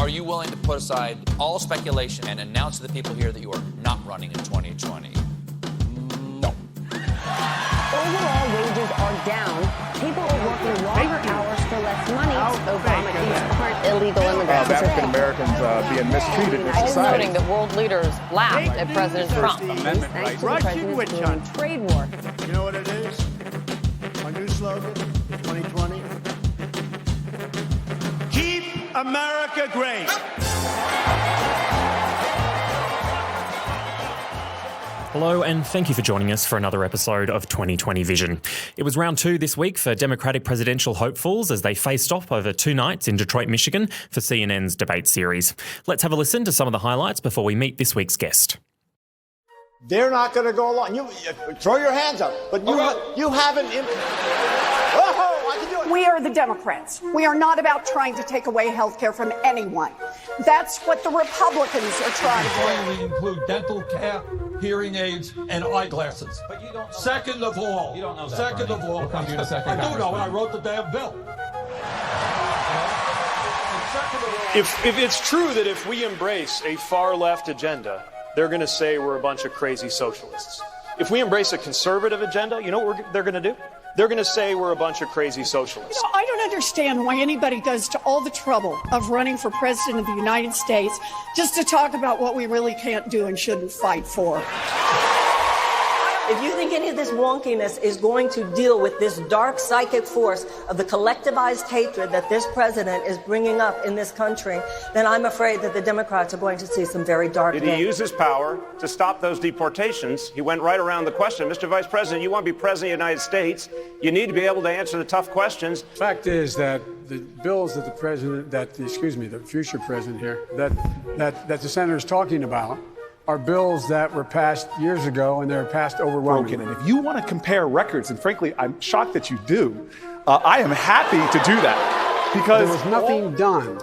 Are you willing to put aside all speculation and announce to the people here that you are not running in 2020? No. Overall, wages are down. People are working longer hours for less money. Obama keeps current illegal immigrants. African Americans being mistreated in society. Noting that world leaders laughed at President Trump. Amendment Thanks to the Russian witch president's hunt. trade war. You know what it is? My new slogan, 2020. Keep America great. Hello, and thank you for joining us for another episode of 2020 Vision. It was round 2 this week for Democratic presidential hopefuls as they faced off over 2 nights in Detroit, Michigan for CNN's debate series. Let's have a listen to some of the highlights before we meet this week's guest. They're not going to go along. You throw your hands up, but you haven't. Oh, I can do it. We are the Democrats. We are not about trying to take away health care from anyone. That's what the Republicans are trying to do. Finally include dental care, hearing aids, and eyeglasses. But you don't know. Second of all. You don't know that, Second Bernie. of all. We'll come to you in a second, I do know. Congressman. I wrote the damn bill. If it's true that if we embrace a far-left agenda, they're going to say we're a bunch of crazy socialists. If we embrace a conservative agenda, you know what they're going to do? They're going to say we're a bunch of crazy socialists. You know, I don't understand why anybody goes to all the trouble of running for president of the United States just to talk about what we really can't do and shouldn't fight for. If you think any of this wonkiness is going to deal with this dark psychic force of the collectivized hatred that this president is bringing up in this country, then I'm afraid that the Democrats are going to see some very dark days. Did he use his power to stop those deportations? He went right around the question. Mr. Vice President, you want to be president of the United States, you need to be able to answer the tough questions. Fact is that the bills that the future president here, that the senator is talking about are bills that were passed years ago, and they're passed overwhelmingly. And if you want to compare records, and frankly, I'm shocked that you do, I am happy to do that. Because there was nothing done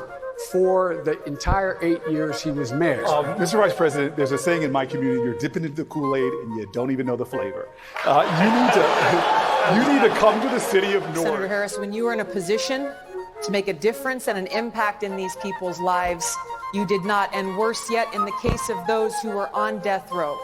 for the entire 8 years he was mayor. Mr. Vice President, there's a saying in my community, you're dipping into the Kool-Aid and you don't even know the flavor. You need to come to the city of Newark. Senator Harris, when you were in a position to make a difference and an impact in these people's lives, you did not, and worse yet, in the case of those who were on death row,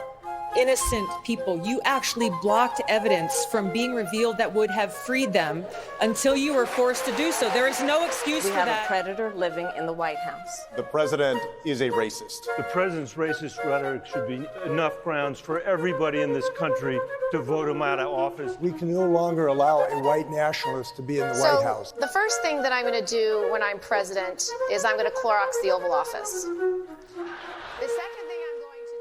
innocent people, you actually blocked evidence from being revealed that would have freed them until you were forced to do so. There is no excuse for that. We have a predator living in the White House. The president is a racist. The president's racist rhetoric should be enough grounds for everybody in this country to vote him out of office. We can no longer allow a white nationalist to be in the White House. The first thing that I'm going to do when I'm president is I'm going to Clorox the Oval Office. The second thing I'm going to do...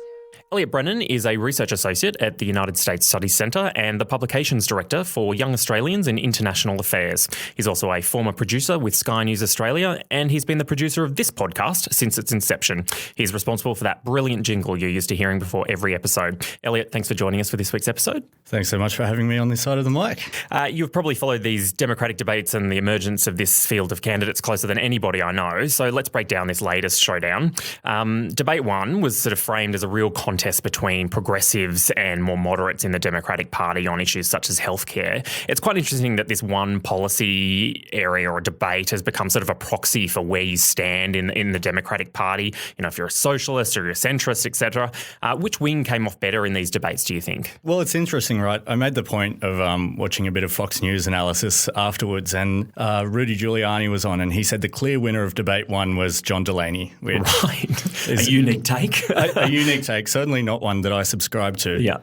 Elliott Brennan is a research associate at the United States Studies Centre and the Publications Director for Young Australians in International Affairs. He's also a former producer with Sky News Australia, and he's been the producer of this podcast since its inception. He's responsible for that brilliant jingle you're used to hearing before every episode. Elliott, thanks for joining us for this week's episode. Thanks so much for having me on this side of the mic. You've probably followed these Democratic debates and the emergence of this field of candidates closer than anybody I know, so let's break down this latest showdown. Debate 1 was sort of framed as a real contest between progressives and more moderates in the Democratic Party on issues such as healthcare. It's quite interesting that this one policy area or debate has become sort of a proxy for where you stand in the Democratic Party. You know, if you're a socialist or you're a centrist, etc. Which wing came off better in these debates, do you think? Well, it's interesting, right? I made the point of watching a bit of Fox News analysis afterwards, and Rudy Giuliani was on, and he said the clear winner of debate 1 was John Delaney. Right. A unique take. a unique take. Certainly not one that I subscribe to. Yeah.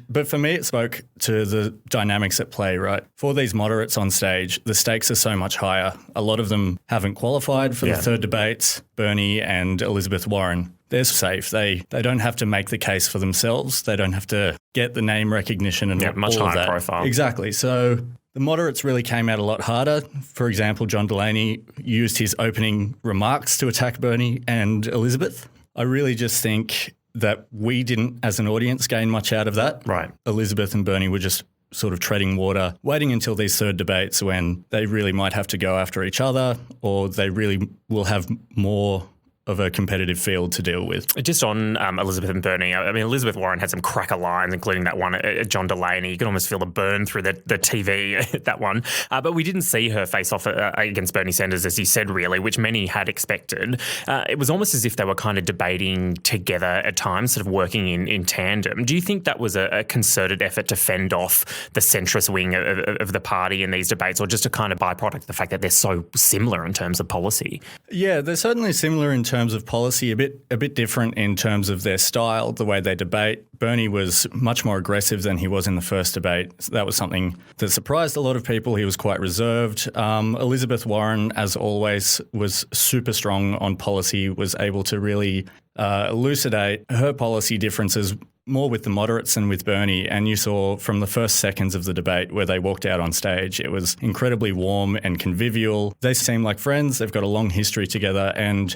But for me, it spoke to the dynamics at play, right? For these moderates on stage, the stakes are so much higher. A lot of them haven't qualified for the third debates. Bernie and Elizabeth Warren, they're safe. They don't have to make the case for themselves. They don't have to get the name recognition and much all of higher that. profile. Exactly. So the moderates really came out a lot harder. For example, John Delaney used his opening remarks to attack Bernie and Elizabeth. I really just think that we didn't, as an audience, gain much out of that. Right. Elizabeth and Bernie were just sort of treading water, waiting until these third debates when they really might have to go after each other, or they really will have more of a competitive field to deal with. Just on Elizabeth and Bernie, I mean, Elizabeth Warren had some cracker lines, including that one at John Delaney. You could almost feel the burn through the TV, that one. But we didn't see her face off against Bernie Sanders, as you said, really, which many had expected. It was almost as if they were kind of debating together at times, sort of working in tandem. Do you think that was a concerted effort to fend off the centrist wing of the party in these debates, or just a kind of byproduct of the fact that they're so similar in terms of policy? Yeah, they're certainly similar in terms of policy, a bit different in terms of their style, the way they debate. Bernie was much more aggressive than he was in the first debate. So that was something that surprised a lot of people. He was quite reserved. Elizabeth Warren, as always, was super strong on policy, was able to really elucidate her policy differences more with the moderates than with Bernie. And you saw from the first seconds of the debate where they walked out on stage, it was incredibly warm and convivial. They seem like friends. They've got a long history together, and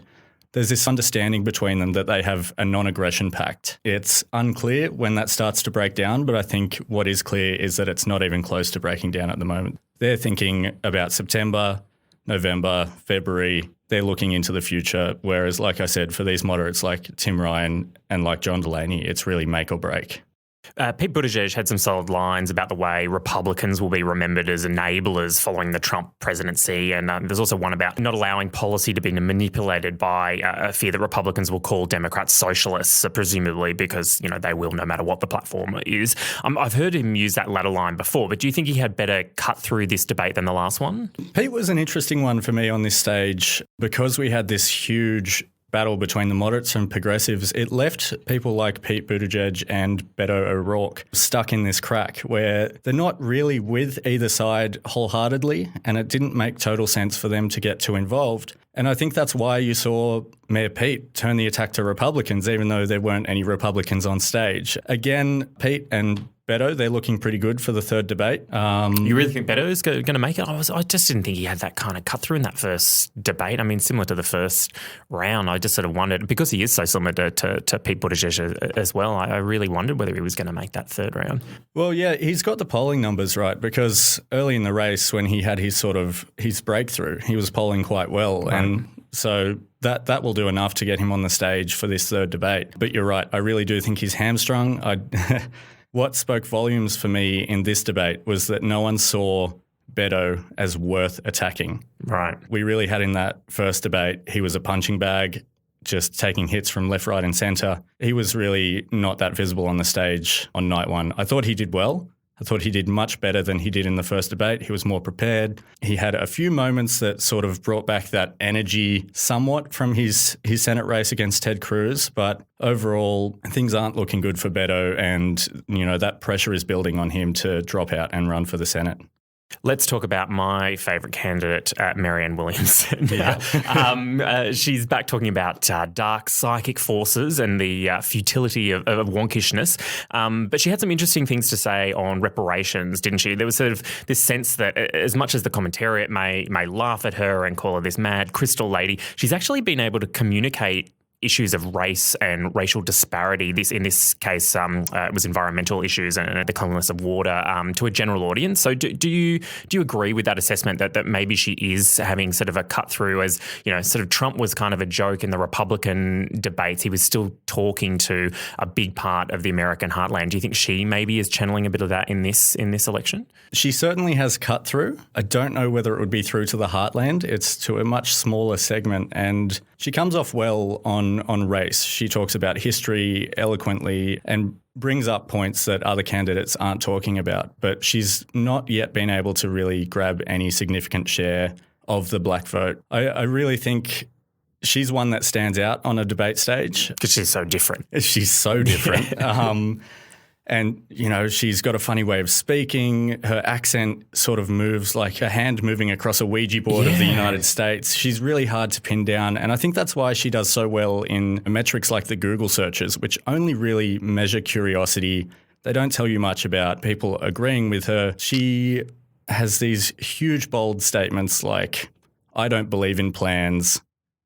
there's this understanding between them that they have a non-aggression pact. It's unclear when that starts to break down, but I think what is clear is that it's not even close to breaking down at the moment. They're thinking about September, November, February. They're looking into the future, whereas, like I said, for these moderates like Tim Ryan and like John Delaney, it's really make or break. Pete Buttigieg had some solid lines about the way Republicans will be remembered as enablers following the Trump presidency. And there's also one about not allowing policy to be manipulated by a fear that Republicans will call Democrats socialists, presumably because, they will no matter what the platform is. I've heard him use that latter line before, but do you think he had better cut through this debate than the last one? Pete was an interesting one for me on this stage because we had this huge battle between the moderates and progressives. It left people like Pete Buttigieg and Beto O'Rourke stuck in this crack where they're not really with either side wholeheartedly, and it didn't make total sense for them to get too involved. And I think that's why you saw Mayor Pete turn the attack to Republicans, even though there weren't any Republicans on stage. Again, Pete and Beto, they're looking pretty good for the third debate. You really think Beto is going to make it? I just didn't think he had that kind of cut through in that first debate. I mean, similar to the first round, I just sort of wondered, because he is so similar to Pete Buttigieg as well, I really wondered whether he was going to make that third round. Well, yeah, he's got the polling numbers right, because early in the race when he had his breakthrough, he was polling quite well. Right. And so that will do enough to get him on the stage for this third debate. But you're right, I really do think he's hamstrung. What spoke volumes for me in this debate was that no one saw Beto as worth attacking. Right. We really had in that first debate, he was a punching bag, just taking hits from left, right and centre. He was really not that visible on the stage on night one. I thought he did well. I thought he did much better than he did in the first debate. He was more prepared. He had a few moments that sort of brought back that energy somewhat from his Senate race against Ted Cruz. But overall, things aren't looking good for Beto, and that pressure is building on him to drop out and run for the Senate. Let's talk about my favourite candidate, Marianne Williamson. Yeah. She's back talking about dark psychic forces and the futility of wonkishness. But she had some interesting things to say on reparations, didn't she? There was sort of this sense that as much as the commentariat may laugh at her and call her this mad crystal lady, she's actually been able to communicate issues of race and racial disparity. In this case, it was environmental issues and the cleanliness of water to a general audience. So do you agree with that assessment that maybe she is having sort of a cut through, as sort of Trump was kind of a joke in the Republican debates? He was still talking to a big part of the American heartland. Do you think she maybe is channeling a bit of that in this election? She certainly has cut through. I don't know whether it would be through to the heartland. It's to a much smaller segment, and she comes off well on race. She talks about history eloquently and brings up points that other candidates aren't talking about, but she's not yet been able to really grab any significant share of the black vote. I really think she's one that stands out on a debate stage. Because she's so different. She's so different. Yeah. And, she's got a funny way of speaking. Her accent sort of moves like a hand moving across a Ouija board of the United States. She's really hard to pin down. And I think that's why she does so well in metrics like the Google searches, which only really measure curiosity. They don't tell you much about people agreeing with her. She has these huge, bold statements like, I don't believe in plans.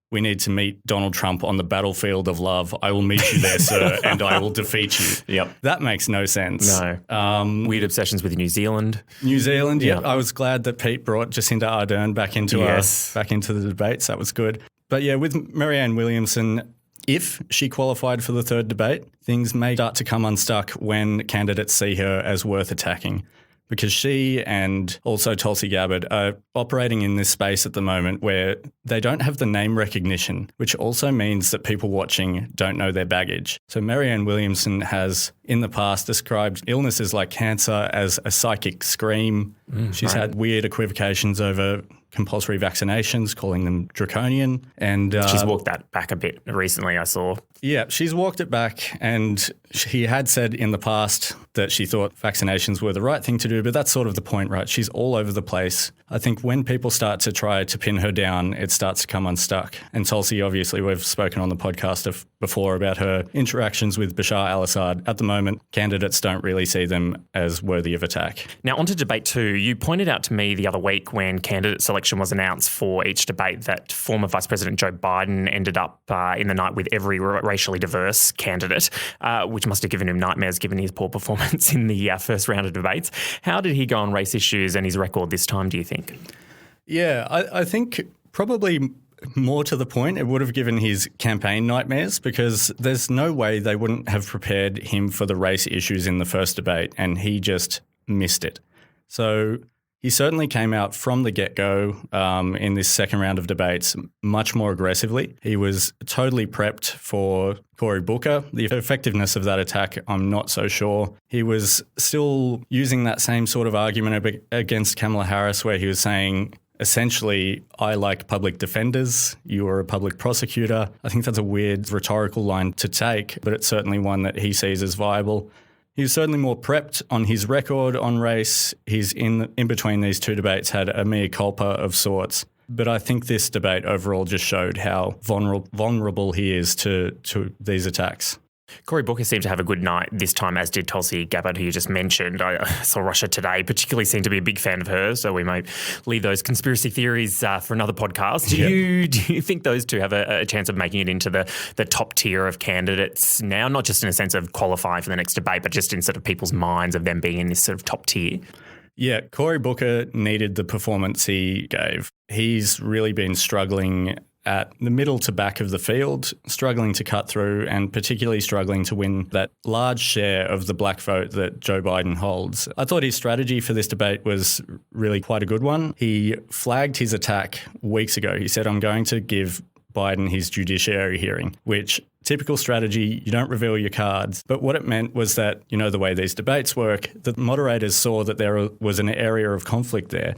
We need to meet Donald Trump on the battlefield of love. I will meet you there, sir, and I will defeat you. Yep. That makes no sense. No. Weird obsessions with New Zealand. New Zealand, yeah. I was glad that Pete brought Jacinda Ardern back into the debates. That was good. But yeah, with Marianne Williamson, if she qualified for the third debate, things may start to come unstuck when candidates see her as worth attacking. Because she and also Tulsi Gabbard are operating in this space at the moment where they don't have the name recognition, which also means that people watching don't know their baggage. So Marianne Williamson has in the past described illnesses like cancer as a psychic scream. She's had weird equivocations over compulsory vaccinations, calling them draconian. And she's walked that back a bit recently, I saw. Yeah, she's walked it back, and she had said in the past that she thought vaccinations were the right thing to do, but that's sort of the point, right? She's all over the place. I think when people start to try to pin her down, it starts to come unstuck. And Tulsi, obviously, we've spoken on the podcast before about her interactions with Bashar al-Assad. At the moment, candidates don't really see them as worthy of attack. Now, on to debate 2. You pointed out to me the other week when candidate selection was announced for each debate that former Vice President Joe Biden ended up in the night with every racially diverse candidate, which must have given him nightmares given his poor performance in the first round of debates. How did he go on race issues and his record this time, do you think? Yeah, I think probably more to the point, it would have given his campaign nightmares because there's no way they wouldn't have prepared him for the race issues in the first debate, and he just missed it. So he certainly came out from the get-go in this second round of debates much more aggressively. He was totally prepped for Cory Booker. The effectiveness of that attack, I'm not so sure. He was still using that same sort of argument against Kamala Harris where he was saying, essentially, I like public defenders, you are a public prosecutor. I think that's a weird rhetorical line to take, but it's certainly one that he sees as viable. He's certainly more prepped on his record on race. He's in between these two debates had a mea culpa of sorts. But I think this debate overall just showed how vulnerable he is to these attacks. Cory Booker seemed to have a good night this time, as did Tulsi Gabbard, who you just mentioned. I saw Russia Today particularly seemed to be a big fan of her, so we might leave those conspiracy theories for another podcast. Do you think those two have a chance of making it into the top tier of candidates now, not just in a sense of qualifying for the next debate, but just in sort of people's minds of them being in this sort of top tier? Yeah, Cory Booker needed the performance he gave. He's really been struggling at the middle to back of the field, struggling to cut through and particularly struggling to win that large share of the black vote that Joe Biden holds. I thought his strategy for this debate was really quite a good one. He flagged his attack weeks ago. He said, I'm going to give Biden his judiciary hearing, which typical strategy, you don't reveal your cards. But what it meant was that, you know, the way these debates work, the moderators saw that there was an area of conflict there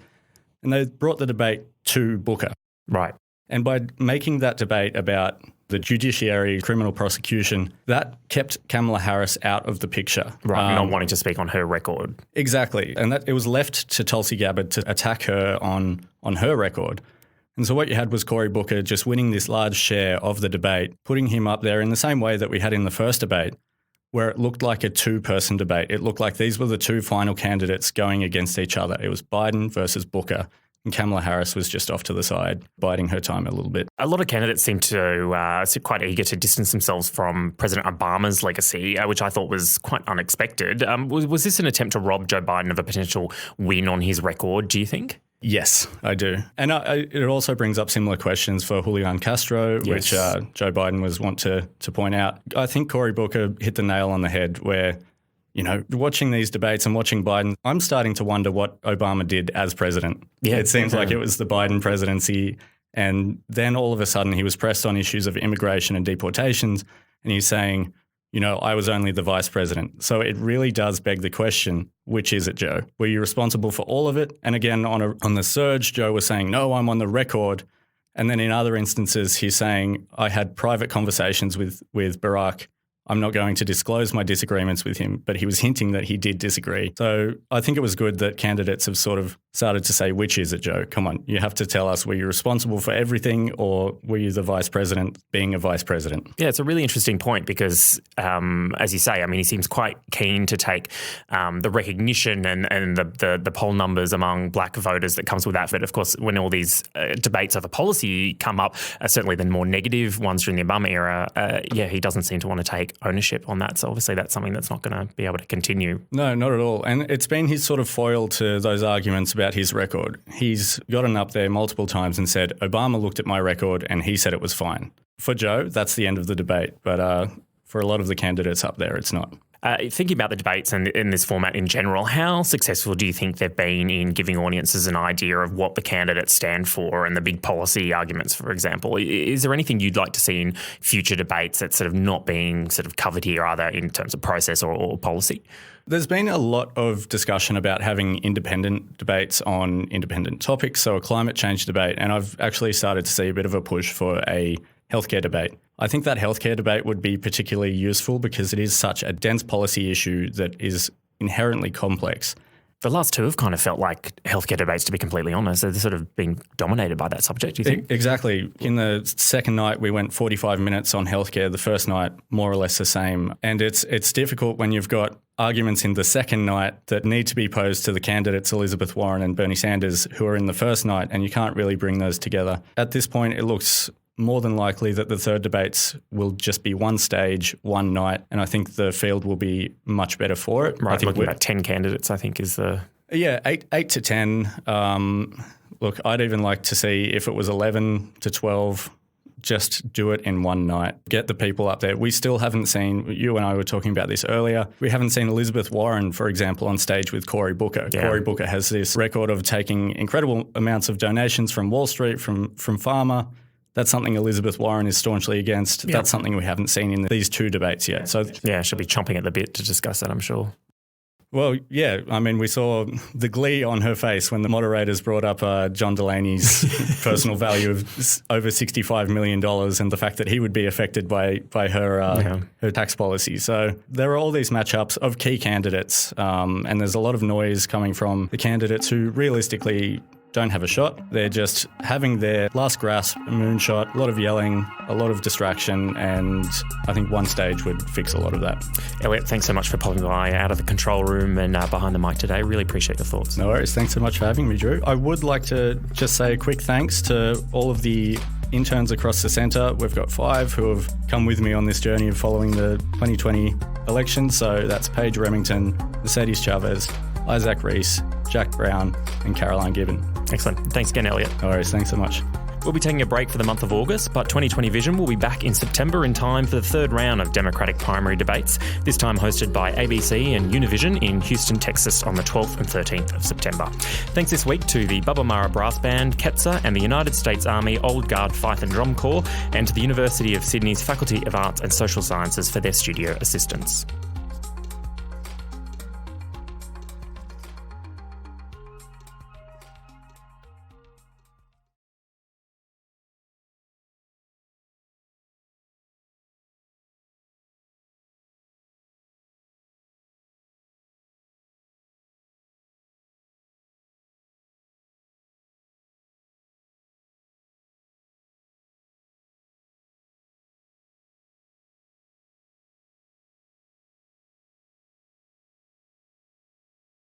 and they brought the debate to Booker. Right. And by making that debate about the judiciary, criminal prosecution, that kept Kamala Harris out of the picture. Right, not wanting to speak on her record. Exactly. And that it was left to Tulsi Gabbard to attack her on her record. And so what you had was Cory Booker just winning this large share of the debate, putting him up there in the same way that we had in the first debate, where it looked like a two-person debate. It looked like these were the two final candidates going against each other. It was Biden versus Booker. And Kamala Harris was just off to the side, biding her time a little bit. A lot of candidates seem to quite eager to distance themselves from President Obama's legacy, which I thought was quite unexpected. Was this an attempt to rob Joe Biden of a potential win on his record, do you think? Yes, I do. And it also brings up similar questions for Julian Castro, which Joe Biden was want to point out. I think Cory Booker hit the nail on the head where, you know, watching these debates and watching Biden, I'm starting to wonder what Obama did as president. Yeah, it seems like it was the Biden presidency. And then all of a sudden he was pressed on issues of immigration and deportations. And he's saying, you know, I was only the vice president. So it really does beg the question, which is it, Joe? Were you responsible for all of it? And again, on the surge, Joe was saying, no, I'm on the record. And then in other instances, he's saying, I had private conversations with Barack. I'm not going to disclose my disagreements with him, but he was hinting that he did disagree. So I think it was good that candidates have sort of started to say, which is it, Joe? Come on, you have to tell us, were you responsible for everything or were you the vice president being a vice president? Yeah, it's a really interesting point because, as you say, I mean, he seems quite keen to take the recognition and the poll numbers among black voters that comes with that. But of course, when all these debates over policy come up, certainly the more negative ones during the Obama era, he doesn't seem to want to take ownership on that. So obviously that's something that's not going to be able to continue. No, not at all. And it's been his sort of foil to those arguments about his record. He's gotten up there multiple times and said, Obama looked at my record and he said it was fine. For Joe, that's the end of the debate. But for a lot of the candidates up there, it's not. Thinking about the debates and in this format in general, how successful do you think they've been in giving audiences an idea of what the candidates stand for and the big policy arguments, for example? Is there anything you'd like to see in future debates that's sort of not being sort of covered here, either in terms of process or policy? There's been a lot of discussion about having independent debates on independent topics, so a climate change debate, and I've actually started to see a bit of a push for a healthcare debate. I think that healthcare debate would be particularly useful because it is such a dense policy issue that is inherently complex. The last two have kind of felt like healthcare debates, to be completely honest. They've sort of been dominated by that subject, do you think? Exactly. In the second night, we went 45 minutes on healthcare. The first night, more or less the same. And it's difficult when you've got arguments in the second night that need to be posed to the candidates, Elizabeth Warren and Bernie Sanders, who are in the first night, and you can't really bring those together. At this point, it looks more than likely that the third debates will just be one stage, one night, and I think the field will be much better for it. Right, looking at 10 candidates, I think is the... Yeah, 8 to 10. Look, I'd even like to see if it was 11 to 12, just do it in one night. Get the people up there. We still haven't seen, you and I were talking about this earlier, we haven't seen Elizabeth Warren, for example, on stage with Cory Booker. Yeah. Cory Booker has this record of taking incredible amounts of donations from Wall Street, from pharma. That's something Elizabeth Warren is staunchly against. Yep. That's something we haven't seen in these two debates yet. So yeah, she'll be chomping at the bit to discuss that, I'm sure. Well, yeah. I mean, we saw the glee on her face when the moderators brought up John Delaney's personal value of over $65 million and the fact that he would be affected by her tax policy. So there are all these matchups of key candidates, and there's a lot of noise coming from the candidates who realistically don't have a shot. They're just having their last grasp, a moonshot, a lot of yelling, a lot of distraction, and I think one stage would fix a lot of that. Elliott, thanks so much for popping by out of the control room and behind the mic today. Really appreciate your thoughts. No worries. Thanks so much for having me, Drew. I would like to just say a quick thanks to all of the interns across the centre. We've got 5 who have come with me on this journey of following the 2020 election. So that's Paige Remington, Mercedes Chavez, Isaac Reese, Jack Brown, and Caroline Gibbon. Excellent. Thanks again, Elliott. No worries. Thanks so much. We'll be taking a break for the month of August, but 2020 Vision will be back in September in time for the third round of Democratic primary debates, this time hosted by ABC and Univision in Houston, Texas on the 12th and 13th of September. Thanks this week to the Bubba Mara Brass Band, Ketzer, and the United States Army Old Guard Fife and Drum Corps, and to the University of Sydney's Faculty of Arts and Social Sciences for their studio assistance.